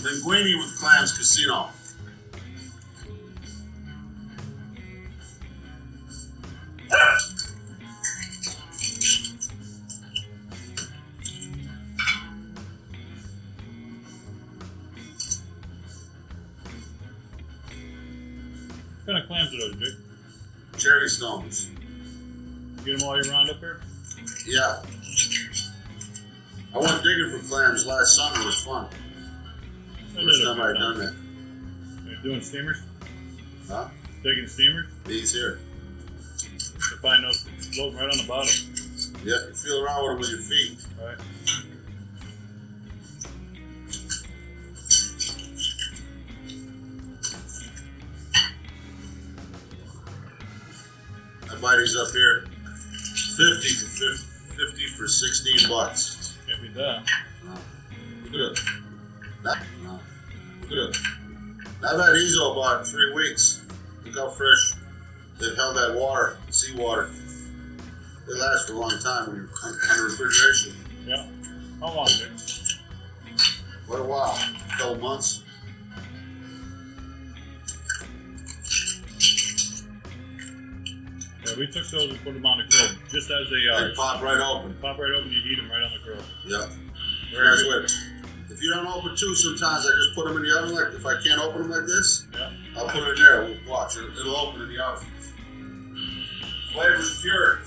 Linguine with Clams Casino. What kind of clams are those, Jake? Cherry stones. You get them all year round up here? Yeah. I went digging for clams last summer. It was fun. First time I'd done that. You're doing steamers? Huh? Digging steamers? These here. To find those floating right on the bottom. Yeah, you feel around with them with your feet. Right. I buy these up here, 50 for 16 bucks. Can't beat that. No. Look at it. No. Look at it. I've had these all about 3 weeks. Look how fresh they've held that water, seawater. They last for a long time when you're under refrigeration. Yeah. How long, Jake? Quite a while. A couple months. Yeah, we took those and put them on the grill just as they are. They pop right open. Pop right open, you heat them right on the grill. Yeah. Very Nice good. way. If you don't open two, sometimes I just put them in the oven. Like if I can't open them like this, Yeah. I'll put it in there. Watch it. It'll open in the oven. Flavor's pure.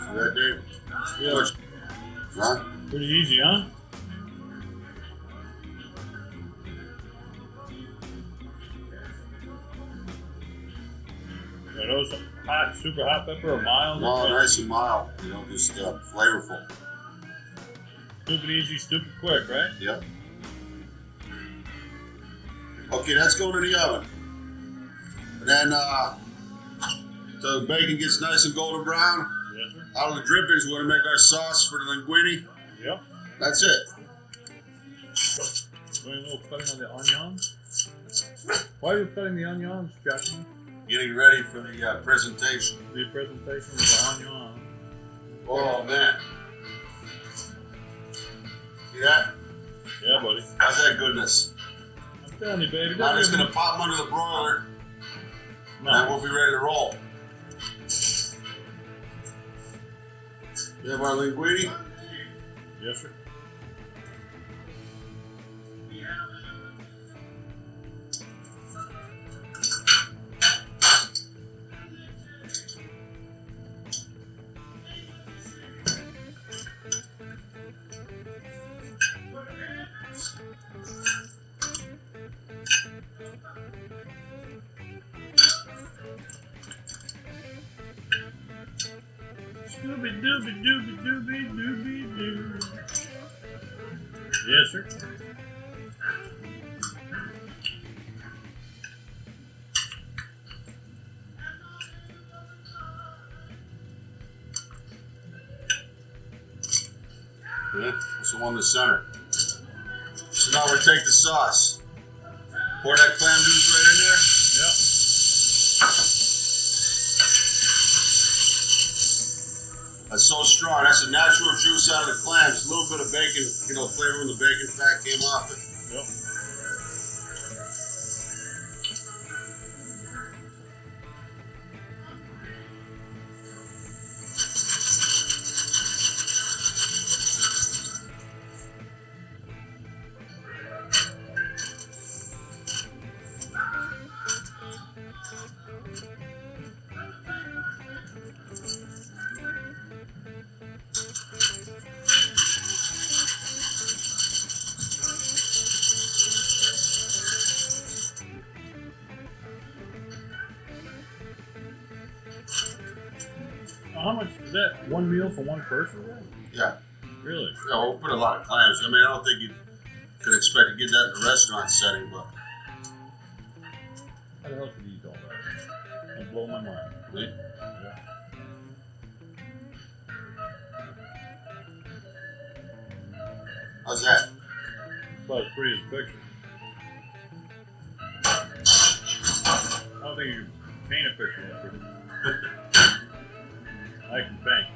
See that, Dave? Yeah. Huh? Pretty easy, huh? Are those hot, super hot pepper or mild? No, nice and mild. You know, just flavorful. Stupid easy, stupid quick, right? Yep. Okay, that's going in the oven. And then the bacon gets nice and golden brown. Yes, sir. Out of the drippings, we're going to make our sauce for the linguine. Yep. That's it. Doing a little cutting on the onions. Why are you cutting the onions, Chaplin? Getting ready for the presentation. The presentation of the onion. Oh, man. See that? Yeah, buddy. How's that goodness? I'm telling you, baby. Now I'm just going to pop them under the broiler, and we'll be ready to roll. You have our linguine? Yes, sir. Dooby dooby dooby dooby dooby doo. Yes, sir. Yeah, that's the one in the center. So now we take the sauce. Pour that clam juice right in there. Yeah. That's so strong. That's the natural juice out of the clams. A little bit of bacon, you know, flavor when the bacon fat came off it. Yep. How much is that? One meal for one person? Yeah. Really? Yeah, we'll put a lot of clams. I mean, I don't think you could expect to get that in a restaurant setting, but How the hell could you eat all that? That blow my mind. right? Yeah. How's that? About as pretty as a picture. I don't think you can paint a picture that pretty. I can paint.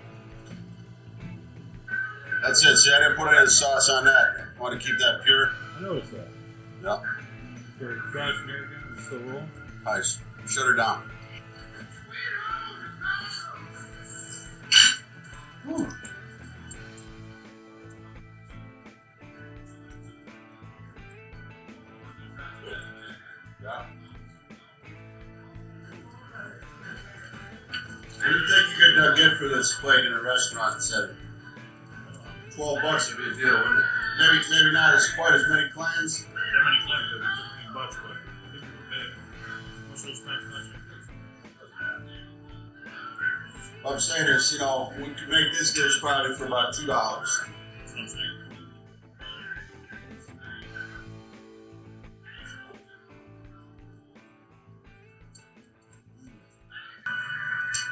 That's it. See, I didn't put any sauce on that. I want to keep that pure. I noticed that. Yep. So try it here again. It's still rolling. Nice. Shut her down. Whew. Yeah. What do you think you could get for this plate in a restaurant setting? $12 would be a deal, wouldn't it? Maybe not as quite as many clams. That many clams, $15, but I think we're big. What's those clams cost? What I'm saying is, you know, we could make this dish probably for about $2. That's what I'm saying.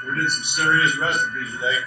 We did some serious recipes today.